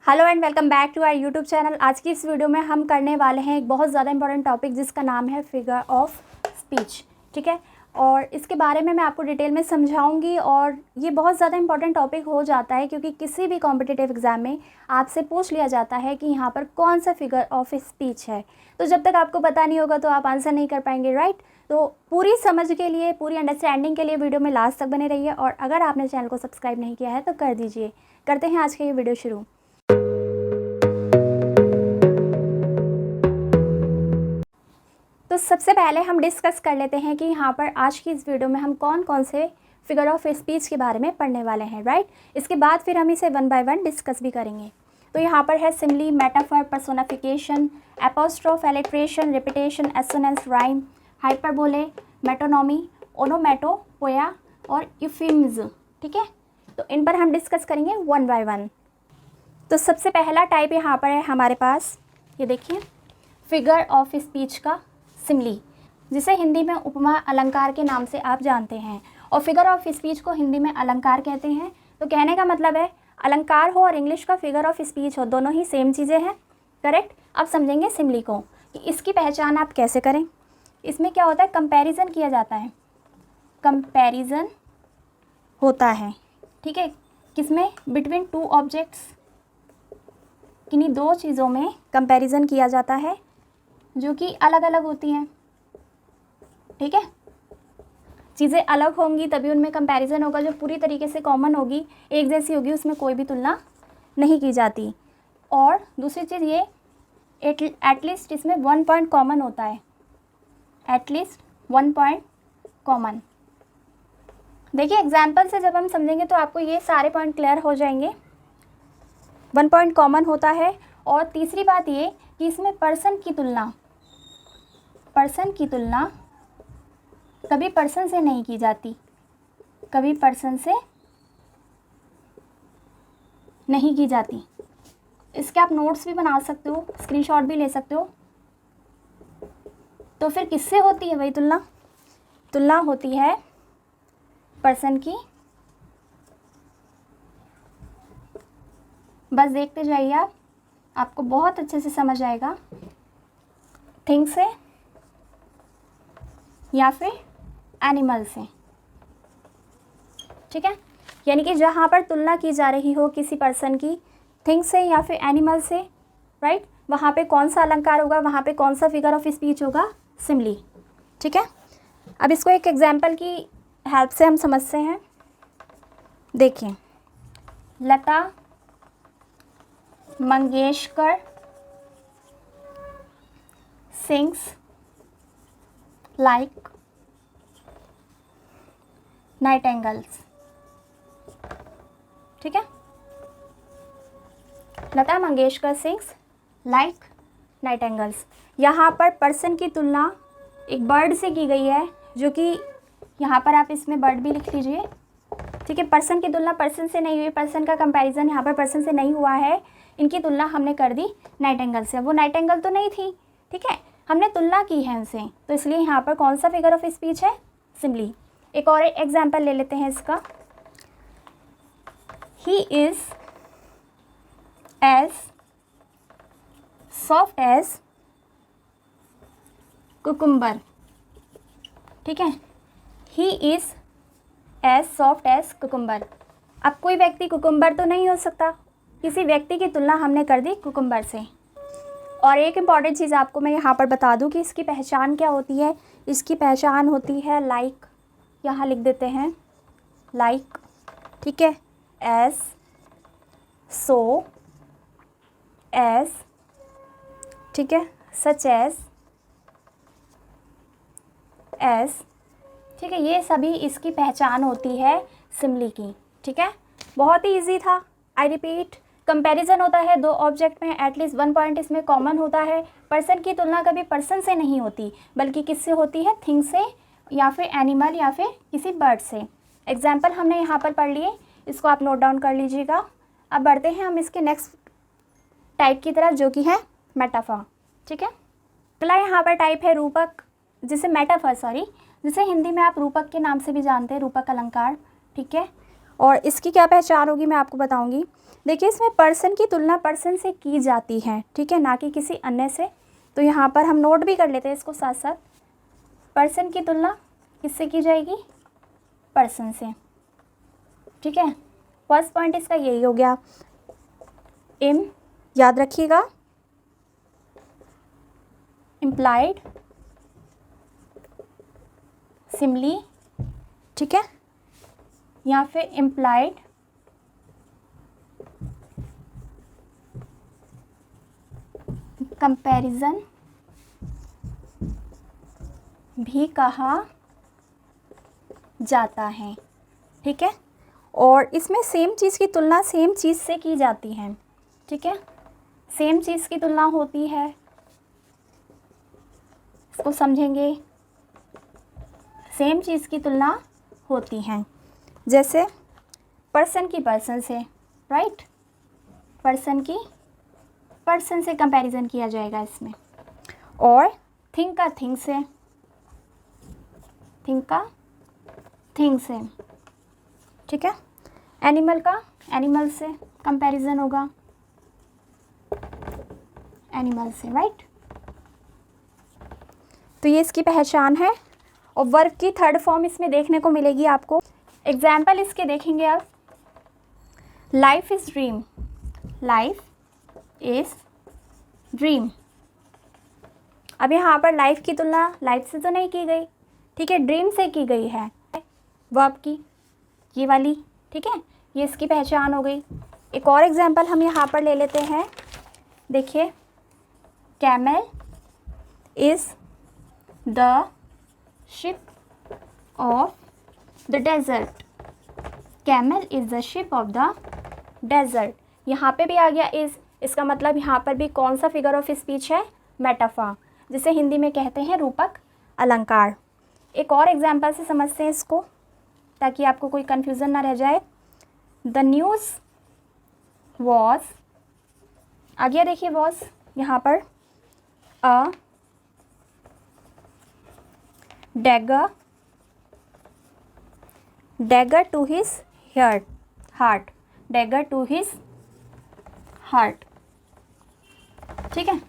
Hello and welcome back to our YouTube channel. आज की इस वीडियो में हम करने वाले हैं एक बहुत ज़्यादा इंपॉर्टेंट टॉपिक जिसका नाम है फिगर ऑफ स्पीच। ठीक है, और इसके बारे में मैं आपको डिटेल में समझाऊंगी और ये बहुत ज़्यादा इंपॉर्टेंट टॉपिक हो जाता है क्योंकि किसी भी कॉम्पिटिटिव एग्जाम में आपसे पूछ लिया जाता है कि यहाँ पर कौन सा फिगर ऑफ स्पीच है। तो जब तक आपको पता नहीं होगा तो आप आंसर नहीं कर पाएंगे, राइट। तो पूरी समझ के लिए, पूरी अंडरस्टैंडिंग के लिए वीडियो में लास्ट तक बने रहिए और अगर आपने चैनल को सब्सक्राइब नहीं किया है तो कर दीजिए। करते हैं आज का ये वीडियो शुरू। तो सबसे पहले हम डिस्कस कर लेते हैं कि यहाँ पर आज की इस वीडियो में हम कौन कौन से फिगर ऑफ स्पीच के बारे में पढ़ने वाले हैं, राइट। इसके बाद फिर हम इसे वन बाय वन डिस्कस भी करेंगे। तो यहाँ पर है simile, metaphor, personification, apostrophe, alliteration, repetition, assonance, rhyme, hyperbole, metonymy, onomatopoeia और यूफिम्स। ठीक है, तो इन पर हम डिस्कस करेंगे वन बाय वन। तो सबसे पहला टाइप यहाँ पर है हमारे पास, ये देखिए, फिगर ऑफ स्पीच का सिमली, जिसे हिंदी में उपमा अलंकार के नाम से आप जानते हैं। और फिगर ऑफ स्पीच को हिंदी में अलंकार कहते हैं। तो कहने का मतलब है अलंकार हो और इंग्लिश का फिगर ऑफ स्पीच हो, दोनों ही सेम चीज़ें हैं, करेक्ट। अब समझेंगे सिमली को कि इसकी पहचान आप कैसे करें। इसमें क्या होता है, कंपैरिजन किया जाता है, कंपैरिजन होता है, ठीक है। किसमें, बिटवीन टू ऑब्जेक्ट्स, किन्हीं दो चीज़ों में कंपैरिजन किया जाता है जो कि अलग अलग होती हैं। ठीक है, चीज़ें अलग होंगी तभी उनमें कंपैरिजन होगा। जो पूरी तरीके से कॉमन होगी, एक जैसी होगी, उसमें कोई भी तुलना नहीं की जाती। और दूसरी चीज़ ये, एटलीस्ट इसमें वन पॉइंट कॉमन होता है, एटलीस्ट वन पॉइंट कॉमन। देखिए एग्जाम्पल से जब हम समझेंगे तो आपको ये सारे पॉइंट क्लियर हो जाएंगे। वन पॉइंट कॉमन होता है। और तीसरी बात ये कि इसमें पर्सन की तुलना कभी पर्सन से नहीं की जाती, कभी पर्सन से नहीं की जाती। इसके आप नोट्स भी बना सकते हो, स्क्रीनशॉट भी ले सकते हो। तो फिर किससे होती है वही तुलना होती है पर्सन की। बस देखते जाइए आप, आपको बहुत अच्छे से समझ आएगा। थिंग से या फिर एनिमल से, ठीक है। यानी कि जहाँ पर तुलना की जा रही हो किसी पर्सन की थिंग से या फिर एनिमल से, राइट, वहाँ पे कौन सा अलंकार होगा, वहाँ पे कौन सा फिगर ऑफ स्पीच होगा, सिमली। ठीक है, अब इसको एक एग्जाम्पल की हेल्प से हम समझते हैं। देखिए, Lata Mangeshkar sings like nightingales. ठीक है, Lata Mangeshkar sings like nightingales. यहाँ पर पर्सन की तुलना एक बर्ड से की गई है, जो कि यहाँ पर आप इसमें बर्ड भी लिख लीजिए। ठीक है, पर्सन की तुलना पर्सन से नहीं हुई, पर्सन का कंपैरिजन यहाँ पर पर्सन से नहीं हुआ है। इनकी तुलना हमने कर दी नाइटिंगेल से। वो नाइटिंगेल तो नहीं थी, ठीक है, हमने तुलना की है उनसे, तो इसलिए यहाँ पर कौन सा फिगर ऑफ स्पीच है, सिमली। एक और एग्जाम्पल ले लेते हैं इसका। He is as soft as cucumber. ठीक है, he is as soft as cucumber. अब कोई व्यक्ति कुकुम्बर तो नहीं हो सकता, किसी व्यक्ति की तुलना हमने कर दी कुकुम्बर से। और एक इम्पॉर्टेंट चीज़ आपको मैं यहाँ पर बता दूँ कि इसकी पहचान क्या होती है। इसकी पहचान होती है लाइक, यहाँ लिख देते हैं लाइक, ठीक है, एज, सो, एज, ठीक है, सच एज, ठीक है, ये सभी इसकी पहचान होती है सिमली की। ठीक है, बहुत ही इजी था। आई रिपीट, कंपैरिजन होता है दो ऑब्जेक्ट में, एटलीस्ट वन पॉइंट इसमें कॉमन होता है। पर्सन की तुलना कभी पर्सन से नहीं होती बल्कि किससे होती है, थिंग से या फिर एनिमल या फिर किसी बर्ड से। एग्जाम्पल हमने यहाँ पर पढ़ लिए, इसको आप नोट डाउन कर लीजिएगा। अब बढ़ते हैं हम इसके नेक्स्ट टाइप की तरफ, जो कि है मेटाफर। ठीक है, अगला यहाँ पर टाइप है रूपक, जिसे मेटाफर, जिसे हिंदी में आप रूपक के नाम से भी जानते हैं, रूपक अलंकार। ठीक है, और इसकी क्या पहचान होगी मैं आपको बताऊंगी। देखिए इसमें पर्सन की तुलना पर्सन से की जाती है, ठीक है, ना कि किसी अन्य से। तो यहाँ पर हम नोट भी कर लेते हैं इसको साथ साथ। पर्सन की तुलना किससे की जाएगी? पर्सन से, ठीक है। फर्स्ट पॉइंट इसका यही हो गया। इम याद रखिएगा, इम्प्लाइड सिमली, ठीक है, या फिर इम्प्लाइड कंपैरिजन भी कहा जाता है, ठीक है। और इसमें सेम चीज़ की तुलना सेम चीज़ से की जाती है, ठीक है। सेम चीज़ की तुलना होती है, इसको समझेंगे। सेम चीज़ की तुलना होती है, जैसे पर्सन की पर्सन से, राइट, पर्सन की पर्सन से कंपैरिजन किया जाएगा इसमें। और थिंग का थिंग से, थिंग का थिंग से, ठीक है। एनिमल का एनिमल से कंपैरिजन होगा, एनिमल से, राइट। तो ये इसकी पहचान है। और वर्ब की थर्ड फॉर्म इसमें देखने को मिलेगी आपको। एग्जाम्पल इसके देखेंगे आप। Life is dream, life is dream. अब यहाँ पर लाइफ की तुलना लाइफ से तो नहीं की गई, ठीक है, ड्रीम से की गई है वर्ब की, ये वाली, ठीक है। ये इसकी पहचान हो गई। एक और एग्जाम्पल हम यहाँ पर ले लेते हैं। देखिए, camel is the ship of the desert, camel is the ship of the desert. यहाँ पे भी आ गया इज़, इसका मतलब यहाँ पर भी कौन सा फिगर ऑफ स्पीच है? मेटाफर, जिसे हिंदी में कहते हैं रूपक अलंकार। एक और एग्जाम्पल से समझते हैं इसको, ताकि आपको कोई कन्फ्यूज़न ना रह जाए। द न्यूज़ वॉज, आ गया देखिए वॉज यहाँ पर, a dagger, dagger to his heart, dagger to his heart, ठीक है।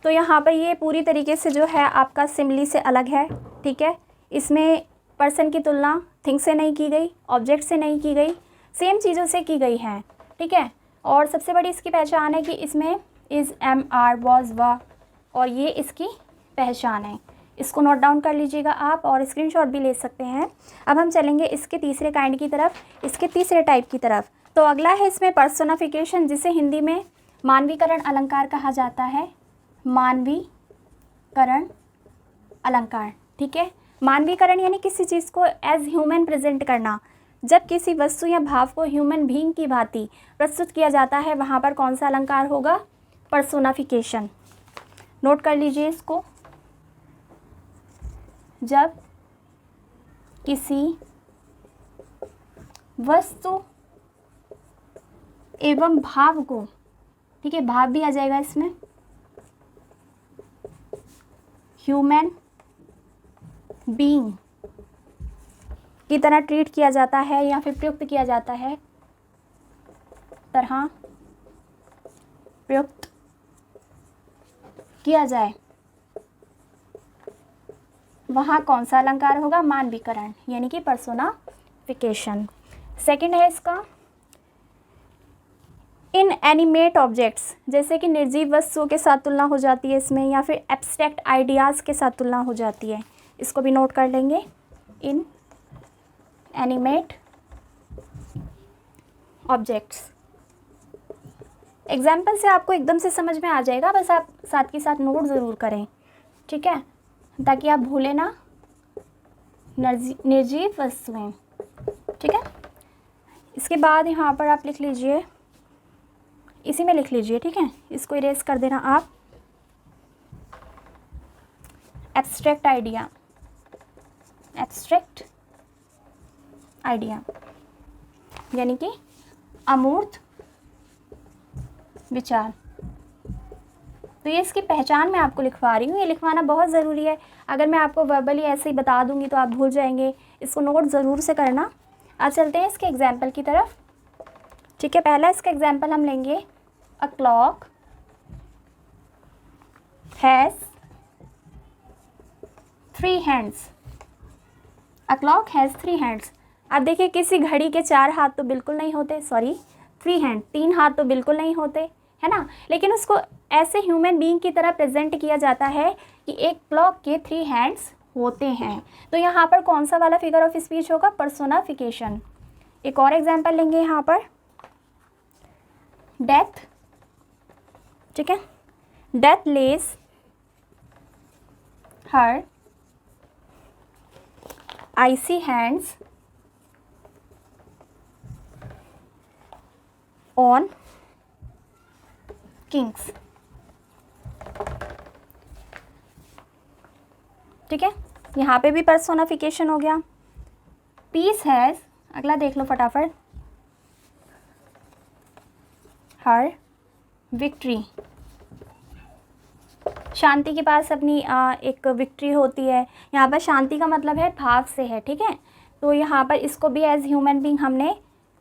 तो यहाँ पर ये पूरी तरीके से जो है आपका सिमली से अलग है, ठीक है। इसमें पर्सन की तुलना थिंग से नहीं की गई, ऑब्जेक्ट से नहीं की गई, सेम चीज़ों से की गई है, ठीक है। और सबसे बड़ी इसकी पहचान है कि इसमें इज़, एम, आर, वॉज, व, और ये इसकी पहचान है। इसको नोट डाउन कर लीजिएगा आप और स्क्रीनशॉट भी ले सकते हैं। अब हम चलेंगे इसके तीसरे काइंड की तरफ, इसके तीसरे टाइप की तरफ। तो अगला है इसमें पर्सोनिफिकेशन, जिसे हिंदी में मानवीकरण अलंकार कहा जाता है। मानवीकरण अलंकार, ठीक है। मानवीकरण यानी किसी चीज़ को एज ह्यूमन प्रेजेंट करना। जब किसी वस्तु या भाव को ह्यूमन बीइंग की भांति प्रस्तुत किया जाता है, वहाँ पर कौन सा अलंकार होगा? पर्सोनिफिकेशन। नोट कर लीजिए इसको। जब किसी वस्तु एवं भाव को, ठीक है, भाव भी आ जाएगा इसमें, ह्यूमन बीइंग की तरह ट्रीट किया जाता है या फिर प्रयुक्त किया जाता है, तरह प्रयुक्त किया जाए, वहाँ कौन सा अलंकार होगा? मानवीकरण, यानी कि पर्सोनिफिकेशन। सेकंड है इसका इन एनिमेट ऑब्जेक्ट्स, जैसे कि निर्जीव वस्तुओं के साथ तुलना हो जाती है इसमें, या फिर एब्स्ट्रैक्ट आइडियाज़ के साथ तुलना हो जाती है। इसको भी नोट कर लेंगे। इन एनिमेट ऑब्जेक्ट्स। एग्जाम्पल से आपको एकदम से समझ में आ जाएगा, बस आप साथ के साथ नोट ज़रूर करें, ठीक है, ताकि आप भूलें ना। निर्जीव वस्तुएं, ठीक है। इसके बाद यहाँ पर आप लिख लीजिए, इसी में लिख लीजिए, ठीक है, इसको इरेज कर देना आप। एब्स्ट्रैक्ट आइडिया, एब्स्ट्रैक्ट आइडिया यानी कि अमूर्त विचार। तो ये इसकी पहचान मैं आपको लिखवा रही हूँ, ये लिखवाना बहुत ज़रूरी है। अगर मैं आपको वर्बली ऐसे ही बता दूँगी तो आप भूल जाएंगे, इसको नोट ज़रूर से करना। आज चलते हैं इसके एग्जाम्पल की तरफ। ठीक है, पहला इसका एग्जाम्पल हम लेंगे, a clock has 3 hands. A clock has 3 hands. अब देखिए किसी घड़ी के 4 हाथ तो बिल्कुल नहीं होते, सॉरी 3 हैंड, 3 हाथ तो बिल्कुल नहीं होते, है ना, लेकिन उसको ऐसे ह्यूमन बीइंग की तरह प्रेजेंट किया जाता है कि एक क्लॉक के 3 हैंड्स होते हैं। तो यहाँ पर कौन सा वाला फिगर ऑफ स्पीच होगा, पर्सोनाफिकेशन। एक और एग्जाम्पल लेंगे यहाँ पर, डेथ। ठीक है, death lays her icy hands on kings। ठीक है, यहाँ पे भी पर्सोनाफिकेशन हो गया। पीस हैज़, अगला देख लो फटाफट, हर विक्ट्री। शांति के पास अपनी एक विक्ट्री होती है। यहाँ पर शांति का मतलब है भाव से है, ठीक है, तो यहाँ पर इसको भी एज ह्यूमन बीइंग हमने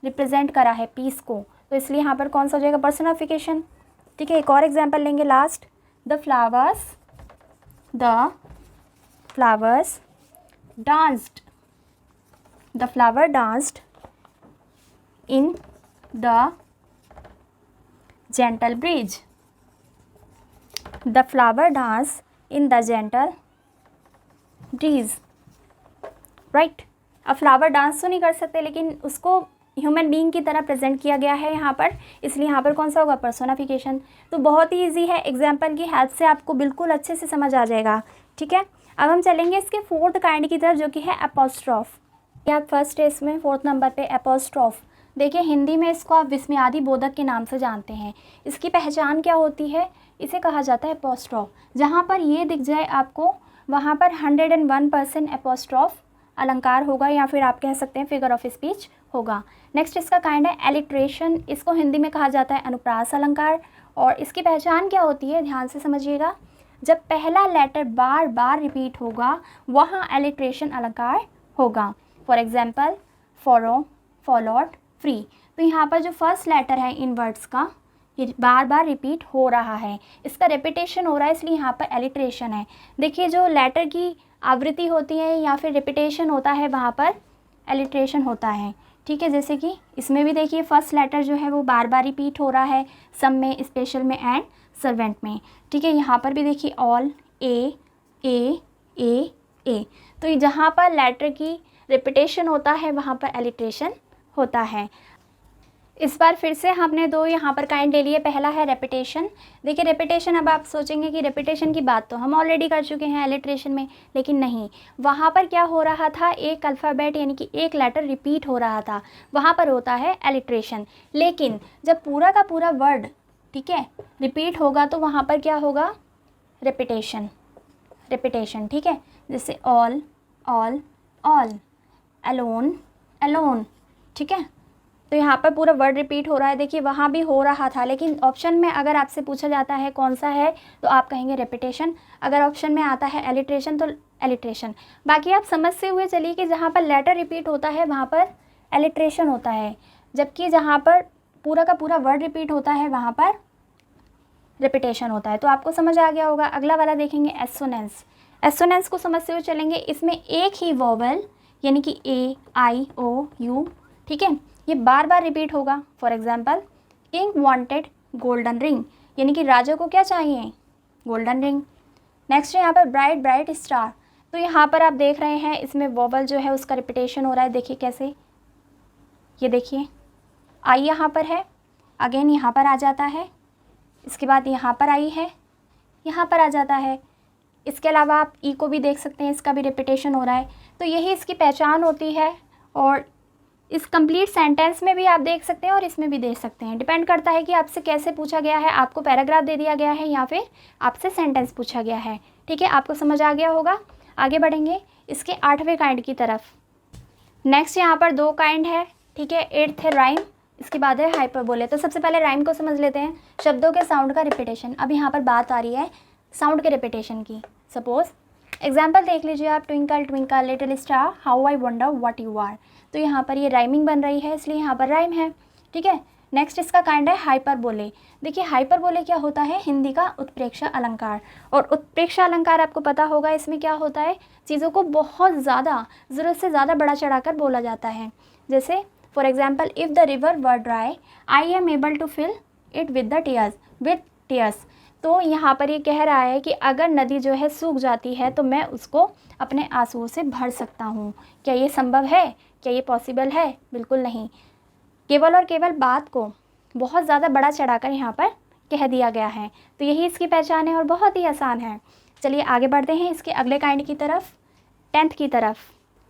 रिप्रेजेंट करा है पीस को, तो इसलिए यहाँ पर कौन सा हो जाएगा, पर्सोनिफिकेशन। ठीक है, एक और एग्जांपल लेंगे last, the flowers danced, the flower danced in the gentle breeze. The flower dance in the gentle breeze, right. अब फ्लावर डांस तो नहीं कर सकते, लेकिन उसको ह्यूमन बीइंग की तरह प्रेजेंट किया गया है यहाँ पर, इसलिए यहाँ पर कौन सा होगा, पर्सोनिफिकेशन। तो बहुत ही ईजी है, एग्जाम्पल की हेल्प से आपको बिल्कुल अच्छे से समझ आ जाएगा। ठीक है, अब हम चलेंगे इसके 4th काइंड की तरफ, जो कि है एपोस्ट्रॉफ। आप फर्स्ट है इसमें 4th नंबर पे एपोस्ट्रॉफ। देखिए हिंदी में इसको आप विस्मयादि बोधक के नाम से जानते हैं। इसकी पहचान क्या होती है, इसे कहा जाता है एपोस्ट्रॉफ। जहाँ पर ये दिख जाए आपको, वहाँ पर 101% एपोस्ट्रॉफ अलंकार होगा, या फिर आप कह सकते हैं फिगर ऑफ स्पीच होगा। नेक्स्ट इसका काइंड है एलिट्रेशन। इसको हिंदी में कहा जाता है अनुप्रास अलंकार। और इसकी पहचान क्या होती है, ध्यान से समझिएगा, जब पहला लेटर बार बार रिपीट होगा वहाँ एलिट्रेशन अलंकार होगा। For example furrow, followed, free. तो यहाँ पर जो फर्स्ट लेटर है इन वर्ड्स का, ये बार बार रिपीट हो रहा है, इसका रेपिटेशन हो रहा है, इसलिए यहाँ पर एलिट्रेशन है। देखिए जो लेटर की आवृत्ति होती है या फिर रेपिटेशन होता है, वहाँ पर एलिट्रेशन होता है। ठीक है, जैसे कि इसमें भी देखिए फर्स्ट लेटर जो है वो बार बार रिपीट हो रहा है, सम में, स्पेशल में एंड सर्वेंट में। ठीक है, यहाँ पर भी देखिए ऑल, ए ए ए ए। तो जहाँ पर लेटर की रेपिटेशन होता है वहाँ पर एलिट्रेशन होता है। इस बार फिर से हमने 2 यहाँ पर काइंड ले लिए। पहला है रेपिटेशन। देखिए रेपिटेशन, अब आप सोचेंगे कि रेपिटेशन की बात तो हम ऑलरेडी कर चुके हैं एलिट्रेशन में, लेकिन नहीं, वहाँ पर क्या हो रहा था, एक अल्फ़ाबेट यानी कि एक लेटर रिपीट हो रहा था, वहाँ पर होता है एलिट्रेशन। लेकिन जब पूरा का पूरा वर्ड, ठीक है, रिपीट होगा तो वहाँ पर क्या होगा, रेपिटेशन, रेपिटेशन। ठीक है, जैसे all, all, all, alone, alone. ठीक है, तो यहाँ पर पूरा वर्ड रिपीट हो रहा है। देखिए वहाँ भी हो रहा था, लेकिन ऑप्शन में अगर आपसे पूछा जाता है कौन सा है तो आप कहेंगे रेपिटेशन। अगर ऑप्शन में आता है एलिट्रेशन तो एलिट्रेशन। बाकी आप समझते हुए चलिए कि जहाँ पर लेटर रिपीट होता है वहाँ पर एलिट्रेशन होता है, जबकि जहाँ पर पूरा का पूरा वर्ड रिपीट होता है वहाँ पर रेपिटेशन होता है। तो आपको समझ आ गया होगा। अगला वाला देखेंगे एसोनेंस। एसोनेंस को समझते हुए चलेंगे। इसमें एक ही वोवल यानी कि ए, आई, ओ, यू, ठीक है, ये बार बार रिपीट होगा। For example king wanted golden ring, यानी कि राजा को क्या चाहिए, गोल्डन रिंग। नेक्स्ट है यहाँ पर ब्राइट ब्राइट स्टार। तो यहाँ पर आप देख रहे हैं इसमें वोवल जो है उसका रिपीटेशन हो रहा है। देखिए कैसे, ये देखिए आई यहाँ पर है, अगेन यहाँ पर आ जाता है, इसके बाद यहाँ पर आई है, यहाँ पर आ जाता है। इसके अलावा आप ई को भी देख सकते हैं, इसका भी रिपीटेशन हो रहा है। तो यही इसकी पहचान होती है। और इस कंप्लीट सेंटेंस में भी आप देख सकते हैं और इसमें भी देख सकते हैं। डिपेंड करता है कि आपसे कैसे पूछा गया है, आपको पैराग्राफ दे दिया गया है या फिर आपसे सेंटेंस पूछा गया है। ठीक है, आपको समझ आ गया होगा। आगे बढ़ेंगे इसके 8वें काइंड की तरफ। नेक्स्ट यहाँ पर 2 काइंड है। ठीक है, 8th है राइम, इसके बाद है हाइपरबोले। तो सबसे पहले राइम को समझ लेते हैं, शब्दों के साउंड का रिपीटेशन। अब यहाँ पर बात आ रही है साउंड के रिपीटेशन की। सपोज एग्जाम्पल देख लीजिए आप, twinkle twinkle little star, how I wonder what you are. तो यहाँ पर ये राइमिंग बन रही है, इसलिए यहाँ पर राइम है। ठीक है, नेक्स्ट इसका काइंड है हाइपरबोले। देखिए हाइपरबोले क्या होता है, हिंदी का उत्प्रेक्षा अलंकार। और उत्प्रेक्षा अलंकार आपको पता होगा, इसमें क्या होता है, चीज़ों को बहुत ज़्यादा ज़रूरत से ज़्यादा बढ़ा चढ़ाकर बोला जाता है। जैसे for example, if the river were dry I am able to fill it with tears. तो यहाँ पर ये कह रहा है कि अगर नदी जो है सूख जाती है तो मैं उसको अपने आंसुओं से भर सकता हूँ। क्या ये संभव है, क्या ये पॉसिबल है? बिल्कुल नहीं। केवल और केवल बात को बहुत ज़्यादा बड़ा चढ़ाकर यहाँ पर कह दिया गया है। तो यही इसकी पहचान है और बहुत ही आसान है। चलिए आगे बढ़ते हैं इसके अगले काइंड की तरफ, 10th की तरफ।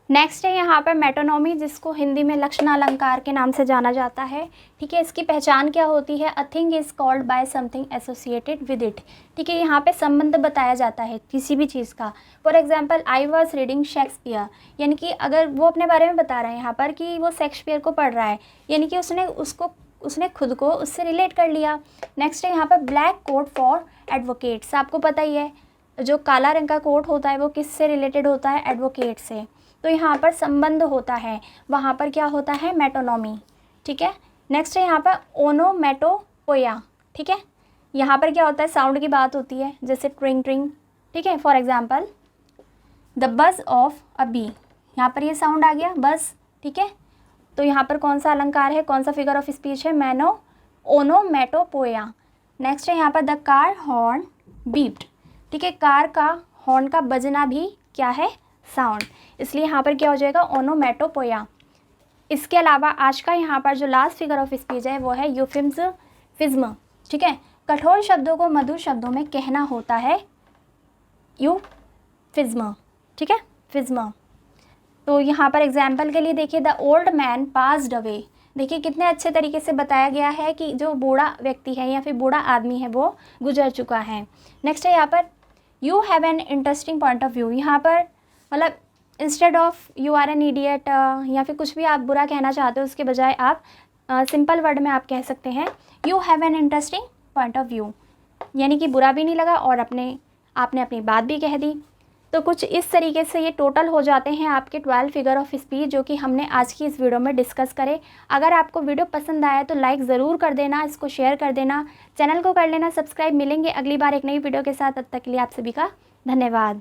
नेक्स्ट है यहाँ पर मेटोनॉमी, जिसको हिंदी में लक्षणालंकार के नाम से जाना जाता है। ठीक है, इसकी पहचान क्या होती है, a thing is called by something associated with it. ठीक है, यहाँ पे संबंध बताया जाता है किसी भी चीज़ का। For example, I was reading Shakespeare, यानी कि अगर वो अपने बारे में बता रहे हैं यहाँ पर कि वो शेक्सपियर को पढ़ रहा है, यानी कि उसने खुद को उससे रिलेट कर लिया। नेक्स्ट है यहाँ पर ब्लैक कोट फॉर एडवोकेट्स। आपको पता ही है जो काला रंग का कोट होता है वो किससे रिलेटेड होता है, एडवोकेट से। तो यहाँ पर संबंध होता है, वहाँ पर क्या होता है, मेटोनॉमी। ठीक है, नेक्स्ट है यहाँ पर ओनोमेटोपोया। ठीक है, यहाँ पर क्या होता है, साउंड की बात होती है, जैसे ट्रिंग ट्रिंग। ठीक है, फॉर एग्जाम्पल द बज ऑफ अ बी, यहाँ पर ये साउंड आ गया, बज। ठीक है, तो यहाँ पर कौन सा अलंकार है, कौन सा फिगर ऑफ स्पीच है, ओनोमेटोपोया। नेक्स्ट है यहाँ पर द कार हॉर्न बीप्ड। ठीक है, कार का हॉर्न का बजना भी क्या है, साउंड, इसलिए यहाँ पर क्या हो जाएगा, ओनोमेटोपोया। इसके अलावा आज का यहाँ पर जो लास्ट फिगर ऑफ स्पीच है वो है यूफिज्म। ठीक है, कठोर शब्दों को मधुर शब्दों में कहना होता है यूफिज्म। ठीक है, फिज्म। तो यहाँ पर एग्जाम्पल के लिए देखिए, the old man passed away. देखिए कितने अच्छे तरीके से बताया गया है कि जो बूढ़ा व्यक्ति है या फिर बूढ़ा आदमी है वो गुजर चुका है। नेक्स्ट है यहाँ पर you have an interesting point of view. यहाँ पर मतलब instead of you are an idiot या फिर कुछ भी आप बुरा कहना चाहते हो, उसके बजाय आप सिंपल वर्ड में आप कह सकते हैं you have an interesting point of view, यानी कि बुरा भी नहीं लगा और आपने अपनी बात भी कह दी। तो कुछ इस तरीके से ये टोटल हो जाते हैं आपके 12 फिगर ऑफ स्पीच जो कि हमने आज की इस वीडियो में डिस्कस करे। अगर आपको वीडियो पसंद आया तो लाइक ज़रूर कर देना, इसको शेयर कर देना, चैनल को कर लेना सब्सक्राइब। मिलेंगे अगली बार एक नई वीडियो के साथ, तब तक के लिए आप सभी का धन्यवाद।